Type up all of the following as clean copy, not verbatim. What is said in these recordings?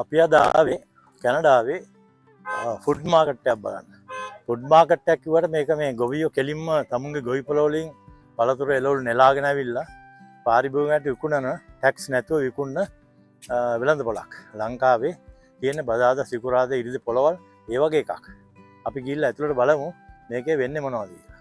අපි අද ආවේ කැනඩාවේ ෆුඩ් මාකට් එකක් බලන්න. ෆුඩ් මාකට් එකක් කිව්වට මේක මේ ගොවියෝ කෙලින්ම තමුන්ගේ ගොවි පොළ වලින් පළතුරු එළවලු නෙලාගෙන ඇවිල්ලා පාරිභෝගිකයන්ට විකුණන ටැක්ස් නැතුව විකුණන වෙළඳ පොළක්. ලංකාවේ තියෙන බදාදා සිකුරාදා ඉරිදි පොළවල් ඒ වගේ එකක්. අපි ගිහිල්ලා ඇතුළට බලමු මේකේ වෙන්නේ මොනවද කියලා.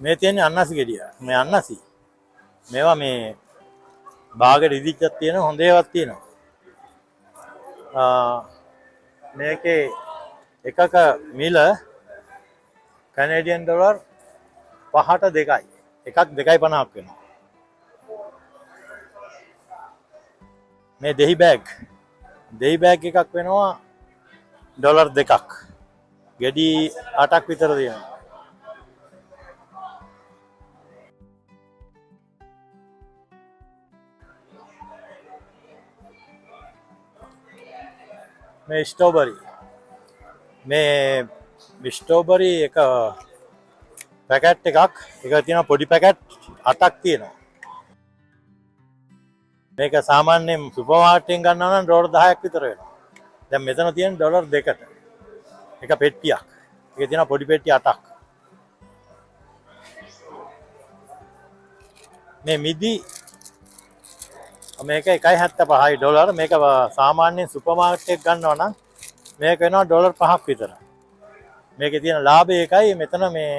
මේ තියෙන්නේ අන්නසි ගෙඩිය. මේ අන්නසි. මේවා මේ බාගෙට ඉදිච්චක් තියෙන හොඳ ඒවාක් තියෙනවා. මේකේ එකක මිල කැනේඩියන් ඩොලර් 5ට 2යි. එකක් 2.50ක් වෙනවා. මේ දෙහි බෑග් එකක් වෙනවා ඩොලර් 2ක්. ගෙඩි 8ක් විතර දෙනවා. මේ ස්ට්‍රෝබරි එක පැකට් එකක්. ඒක තියෙනවා පොඩි පැකට් 8ක් තියෙනවා. මේක සාමාන්‍යයෙන් සුපර් මාකට් එකෙන් ගන්නවා නම් ඩොලර් 10ක් විතර වෙනවා. දැන් මෙතන තියෙන ඩොලර් 2කට. එක පෙට්ටියක්. ඒකේ තියෙනවා පොඩි පෙට්ටි 8ක්. මේ මිදි මේක 1.75යි ඩොලර්. මේක සාමාන්‍යයෙන් සුපර් මාකට් එකක් ගන්නවා නම් මේක වෙනවා ඩොලර් 5ක් විතර. මේකේ තියෙන ලාභය එකයි මෙතන මේ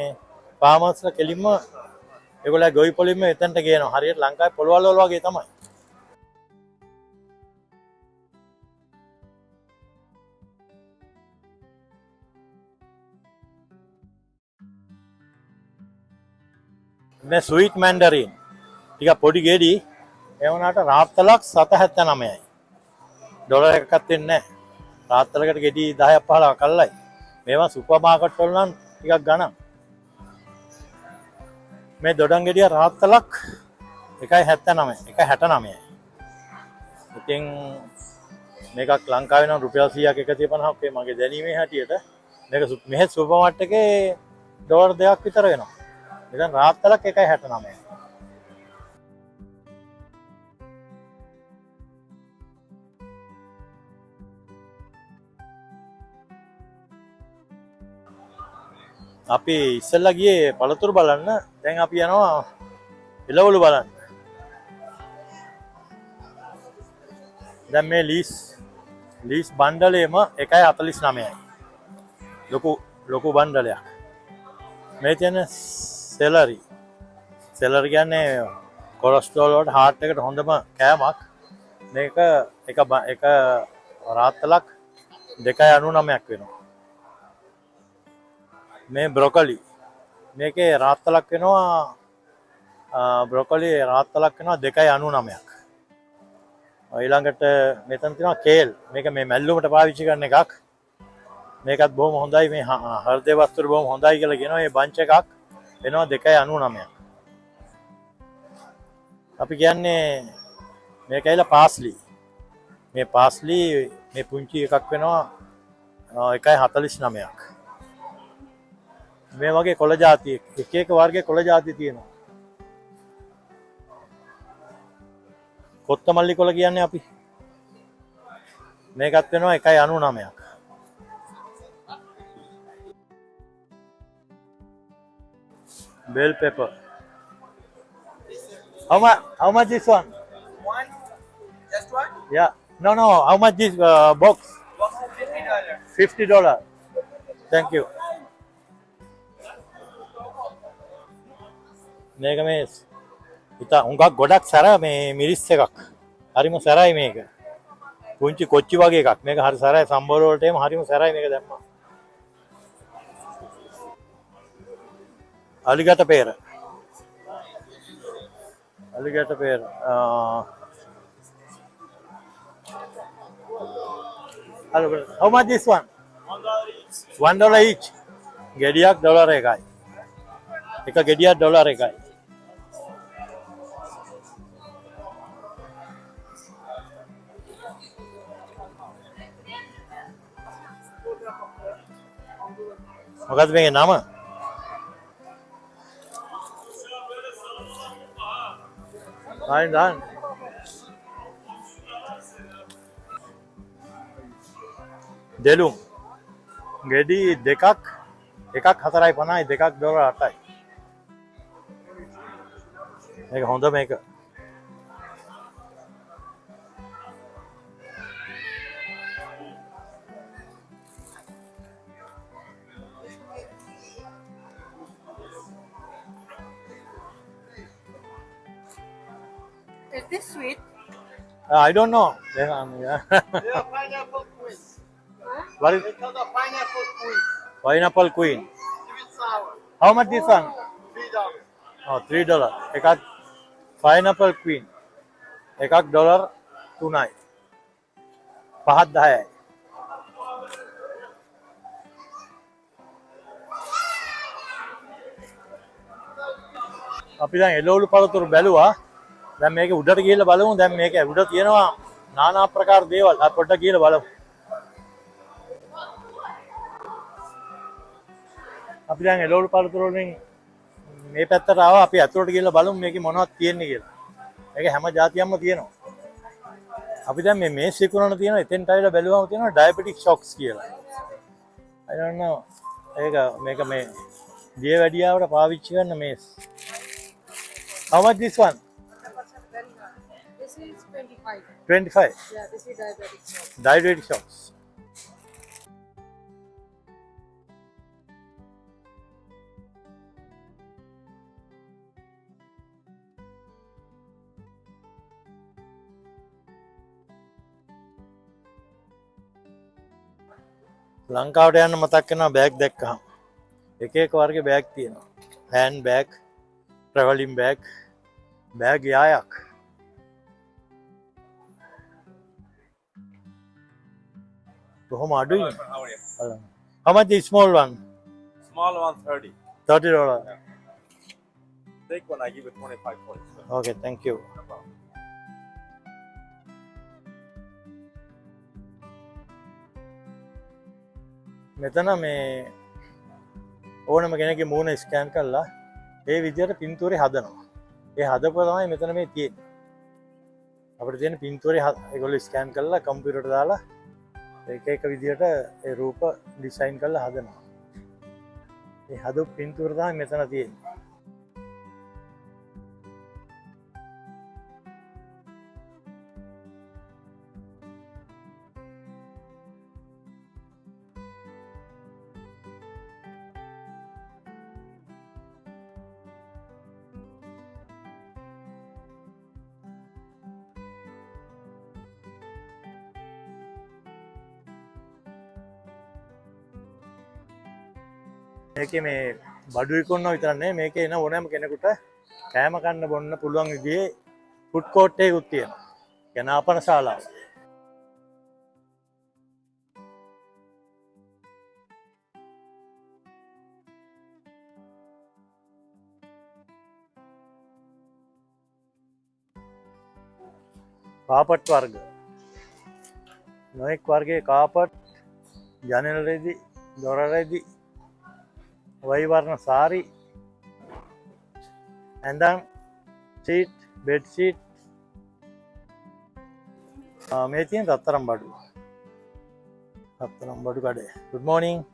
ෆාමර්ස්ලා කෙලින්ම ඒගොල්ලෝ ගොවි පොලින්ම එතනට ගේනවා. හරියට ලංකාවේ පොළවල් වල වගේ තමයි. මේ ස්වීට් මැන්ඩරින් ටික පොඩි ගෙඩි ඒ වුණාට රාත්තලක් 7.79යි. ඩොලර් එකක් දෙන්නේ නැහැ. රාත්තලකට ගෙඩි 10ක් 15ක් අල්ලයි. මේවා සුපර් මාකට් වල නම් ටිකක් ගණන්. මේ දොඩම් ගෙඩිය රාත්තලක් 1.69යි. ඉතින් මේකක් ලංකාවේ නම් රුපියල් 100ක් 150ක් වේ මගේ දැනීමේ හැටියට. මේක මෙහෙ සුපර් මාකට් එකේ ඩොලර් 2ක් විතර වෙනවා. ඉතින් රාත්තලක් 1.69යි. අපි ඉස්සෙල්ලා ගියේ පළතුරු බලන්න. දැන් අපි යනවා එළවලු බලන්න. දැන් මේ ලීස් බණ්ඩලේම 1.49යි. ලොකු බණ්ඩලයක්. මේ තියෙන සෙලරි කියන්නේ කොලෙස්ටරෝල් වලට හાર્ට් එකට හොඳම කෑමක්. මේක එක රාත්තලක් 2.99ක් වෙනවා. මේ බ්‍රොකොලි මේකේ රාත්තලක් වෙනවා 2.99ක්. ඊළඟට මෙතන තියෙනවා කේල්. මේක මේ මැල්ලුමට පාවිච්චි කරන එකක්. මේකත් බොහොම හොඳයි. මේ හෘදේ වස්තුර බොහොම හොඳයි කියලා කියනවා. මේ බංච් එකක් වෙනවා 2.99ක්. අපි කියන්නේ මේක ඇවිල්ලා පාස්ලි. මේ පාස්ලි මේ පුංචි එකක් වෙනවා 1.49ක්. මේ වගේ කොළ ಜಾති එක වර්ගයේ කොළ ಜಾති තියෙනවා. කොත්තමල්ලි කොළ කියන්නේ අපි. මේකත් වෙනවා 1.99ක්. bell pepper. How much this one? One, just one? Yeah. No. How much this box? Box is $50. $50. Thank you. මේක මේ ඉතින් හුඟක් ගොඩක් සැර මේ මිරිස් එකක්. හරිම සැරයි මේක. පුංචි කොච්චි වගේ එකක්. මේක හරි සැරයි සම්බෝල වලට එම හරිම සැරයි මේක දැම්මා. alligator pear. Alligator pear. How much this one? $1 each. ගෙඩියක් ඩොලර් එකයි. එක ගෙඩියක් ඩොලර් එකයි. මොකද්ද මේකේ නම? දාන්න. දෙලුම්. ගෙඩි දෙකක් 4.50යි දෙකක් $8යි. මේක හොඳ මේක. Is this sweet? I don't know. Yeah, pineapple queen. What is They call the pineapple queen. pineapple queen? Sweet sour. How much this one? $3. Oh, $3. එකක් pineapple queen. එකක් $3යි. 5-10යි. අපි දැන් එළවලු පළතුරු බැලුවා. දැන් මේක උඩට ගිහිල්ලා බලමු. දැන් මේක උඩ තියෙනවා নানা ආකාර දේවල්. අපි පොඩ්ඩක් ගිහිල්ලා බලමු. අපි දැන් එළවලු පළතුරු වලින් මේ පැත්තට ආවා. අපි ඇතුළට ගිහිල්ලා බලමු මේකේ මොනවද තියෙන්නේ කියලා. මේක හැම જાතියක්ම තියෙනවා. අපි දැන් මේ මේස් විකුණන තියෙනවා. එතෙන්ට ආවිලා බැලුවම තියෙනවා ඩයබටික් ෂොක්ස් කියලා. I don't know. මේක මේ දිය වැඩියාවට පාවිච්චි කරන මේස්. How much this one? This is 25. 25. Yeah, this is diabetic sauce. Diabetic shocks. ලංකාවට යන්න මතක් වෙනවා බෑග් දැක්කහම. එක එක වර්ගේ බෑග් තියෙනවා. Hand bag, travelling bag, bag යායක්. කොහොම අඩුයි. How are you? How much is small one? Small one 30. $30. Big one I give you 25 for it. So Okay, thank you. no problem. මෙතන මේ ඕනම කෙනෙක්ගේ මූණ ස්කෑන් කරලා ඒ විදිහට පින්තූරේ හදනවා. ඒ හදපුවා තමයි මෙතන මේ තියෙන්නේ. අපිට තියෙන පින්තූරේ ඒගොල්ලෝ ස්කෑන් කරලා කම්පියුටරට දාලා එක විදිහට ඒ රූප ඩිසයින් කරලා හදනවා. ඒ හදපු පින්තූර තමයි මෙතන තියෙන්නේ. මේකේ මේ බඩු විකුණනවා විතර නෙමෙයි මේකේ එන ඕනෑම කෙනෙකුට කෑම කන්න බොන්න පුළුවන් විදිහේ ෆුඩ් කෝට් එකකුත් තියෙනවා. යනාපන ශාලාව. කාපට් වර්ග. නොඑක් වර්ගයේ කාපට්, ජනෙල් රෙදි, දොර රෙදි, වයිවර්ණ සාරි, ඇඳන්, සීට්, බෙඩ් සීට්. මේ තියෙන රත්තරන් බඩු. රත්තරන් බඩු කඩේ. Good morning.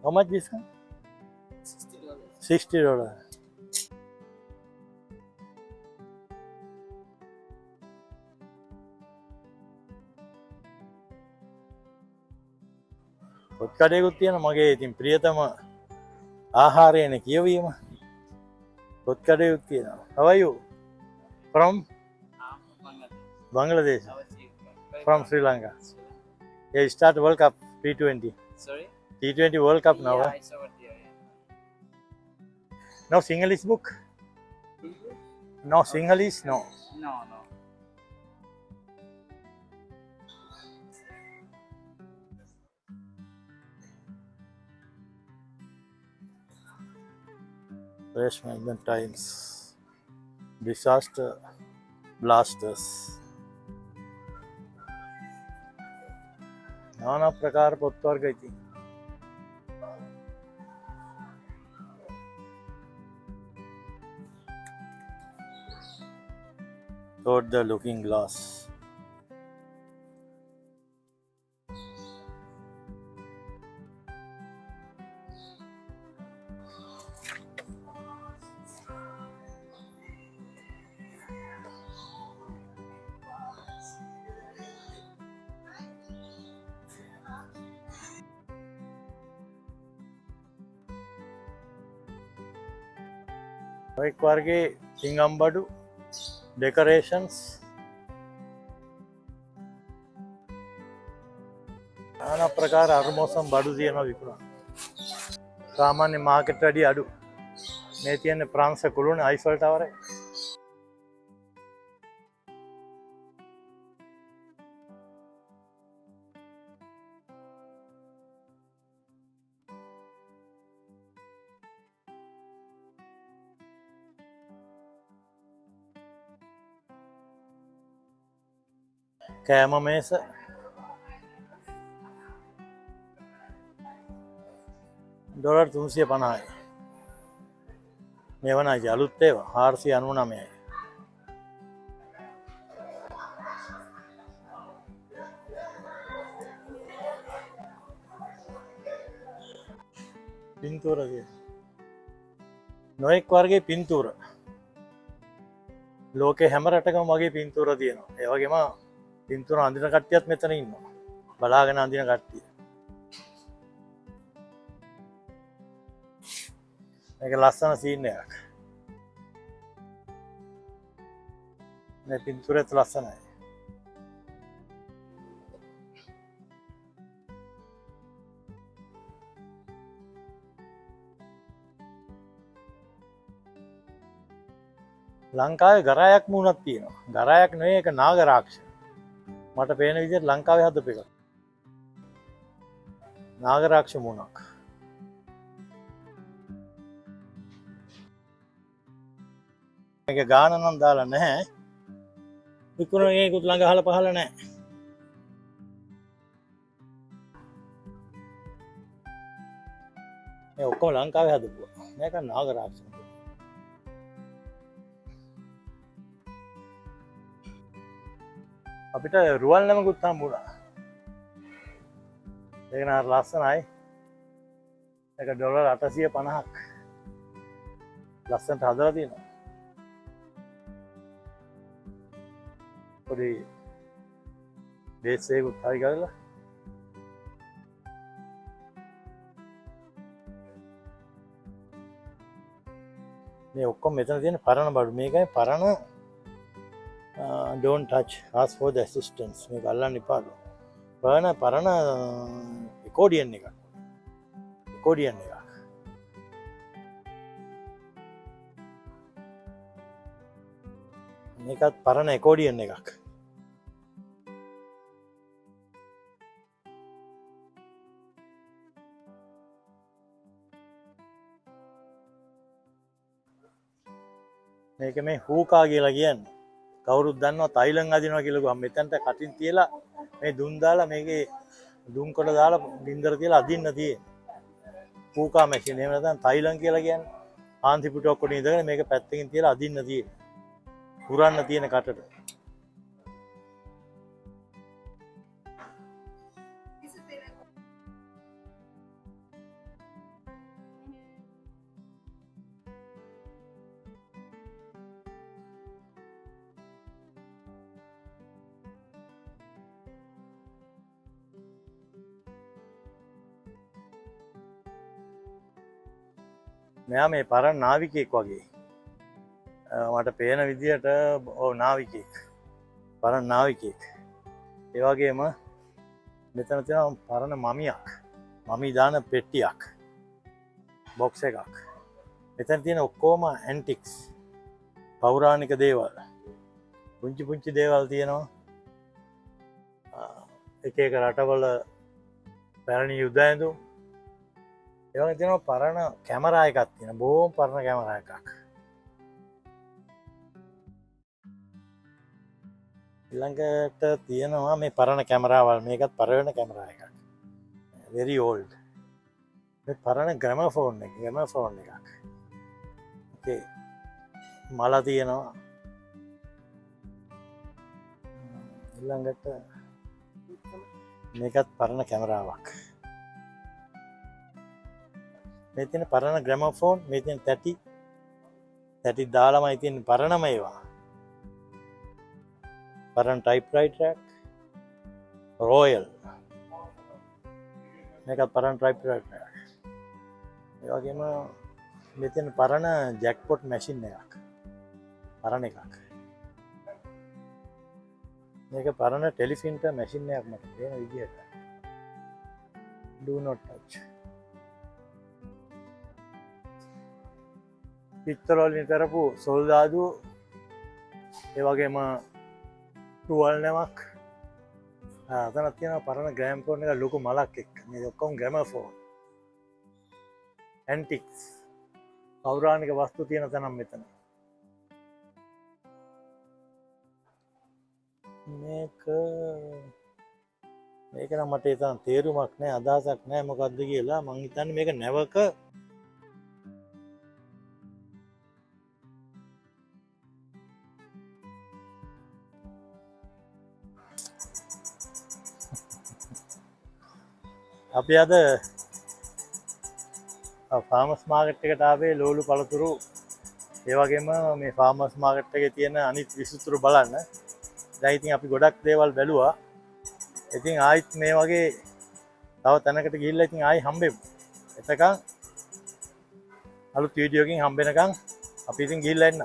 How much this one? $60. පොත් කඩේකුත් තියෙන මගේ ඉතින් ප්‍රියතම ආහාරයනේ කියවීම. පොත් කඩේකුත් තියෙනවා. How are you? From Bangladesh. From Sri Lanka. Yeah, start World Cup T20. Sorry? T20 World Cup now. Yeah, eh? it's over there. No Sinhalese book? No Sinhalese, no. No, no. Waste management times. Disaster blasters. नाना प्रकार पොත් වර්ග ඉතින්. Toward the looking glass. एक वर्गे सिंगंबडू decorations नाना प्रकार අරමෝසම් බඩු තියෙනවා විකුණන. සාමාන්‍ය මාකට් වැඩි අඩු. මේ තියෙන්නේ ප්‍රංශ කුළුනේ අයිෆල් ටවරේ. කෑම මේස ඩොලර් 350යි. මේ වනයි අලුත් ඒවා 499යි. පින්තූර නොයෙක් වර්ගයේ පින්තූර ලෝකේ හැම රටකම වගේ පින්තූර තියෙනවා. ඒ වගේම පින්තූර අඳින කට්ටියත් මෙතන ඉන්නවා. බලාගෙන අඳින කට්ටිය. මේක ලස්සන සීන් එකක්. මේ පින්තූරෙත් ලස්සනයි. ලංකාවේ ගරායක් මුණක් තියෙනවා. ගරායක් නෙවෙයි ඒක නාගරාක්ෂ. මට පේන විදිහට ලංකාවේ හදපු එකක්. නාගරාක්ෂ මුණක්. මේක ගාන නම් දාලා නැහැ. විකුණන එකකුත් ළඟ අහලා පහල නැහැ. මේ ඔක්කොම ලංකාවේ හදපුවා. මේක නාගරාක්ෂ. අපිට රුවල් නැමකුත් හම්බුණා. ඒක නාර ලස්සනයි. ඒක ඩොලර් 850ක්. ලස්සනට හදලා තියෙනවා. පොඩි බේස් එකකුත් හරි කරලා. මේ ඔක්කොම මෙතන තියෙන පරණ බඩු. මේකයි පරණ don't touch, ask for the assistance. මේක අල්ලන්න එපාලු. පරණ accordion එකක්. accordion එකක්. මේකත් පරණ accordion එකක්. මේක මේ හූකා කියලා කියන්නේ. කවුරුත් දන්නවා තයිලන් අදිනවා කියලා ගියාම මෙතනට කටින් තියලා මේ දුම් දාලා මේකේ දුම් කොට දාලා බින්දර තියලා අදින්න තියෙන්නේ. හූකා මැෂින්. එහෙම නැත්නම් තයිලන් කියලා කියන්නේ. ආන්ති පුටුවක් කොට ඉඳගෙන මේක පැත්තකින් තියලා අදින්න තියෙන්නේ. පුරන්න තියෙන කටට. මෙයා මේ පරණ නාවිකයෙක් වගේ. මට පේන විදිහට නාවිකයෙක්. පරණ නාවිකයෙක්. ඒ වගේම මෙතන තියෙනවා පරණ මමියක්. මමි දාන පෙට්ටියක්. බොක්ස් එකක්. මෙතන තියෙන ඔක්කොම ඇන්ටික්ස් පෞරාණික දේවල් පුංචි පුංචි දේවල් තියෙනවා එක එක රටවල පැරණි යුද්ධ ඇඳුම් ඒ වගේ තියෙනවා පරණ කැමරා එකක් තියෙනවා බොහොම පරණ කැමරා එකක් ඊළඟට තියෙනවා මේ පරණ කැමරාවල් මේකත් පරණ කැමරා එකක් very old මේ පරණ ග්‍රැමෆෝන් එකක් ඕකේ මල තියෙනවා ඊළඟට මේකත් පරණ කැමරාවක් මේ තියෙන පරණ ග්‍රැමෆෝන් මේ තියෙන තැටි දාලාමයි තියෙන පරණම ඒවා පරණ ටයිප්‍රයිටර් එකක් රොයල් මේකත් පරණ ටයිප්‍රයිටර් එකක් ඒ වගේම මේ තියෙන පරණ ජැක්පොට් මැෂින් එකක් පරණ එකක් මේක පරණ ටෙලිෆින්ටර් මැෂින් එකක් මට පේන විදිහට do not touch පිත්තල වලින් කරපු සොල්දාදු ඒ වගේම ටුවල් නැවක් අතනක් තියෙනවා පරණ ග්‍රෑම්ෆෝන් එක ලොකු මලක් එක්ක මේ ඔක්කොම ග්‍රැමෆෝන් ඇන්ටික්ස් පෞරාණික වස්තු තියෙන තැනක් මෙතන මේක නම් මට ඒ තරම් තේරුමක් නැහැ අදහසක් නැහැ මොකද්ද කියලා මං හිතන්නේ මේක නැවක අපි අද ෆාමර්ස් මාකට් එකට ආවේ ලෝලු පළතුරු ඒ වගේම මේ ෆාමර්ස් මාකට් එකේ තියෙන අනිත් විසුතුරු බලන්න. දැන් ඉතින් අපි ගොඩක් දේවල් බැලුවා. ඉතින් ආයිත් මේ වගේ තව තැනකට ගිහිල්ලා ඉතින් ආයි හම්බෙමු. එතකන් අලුත් වීඩියෝ එකකින් හම්බෙනකන් අපි ඉතින් ගිහිල්ලා එන්න.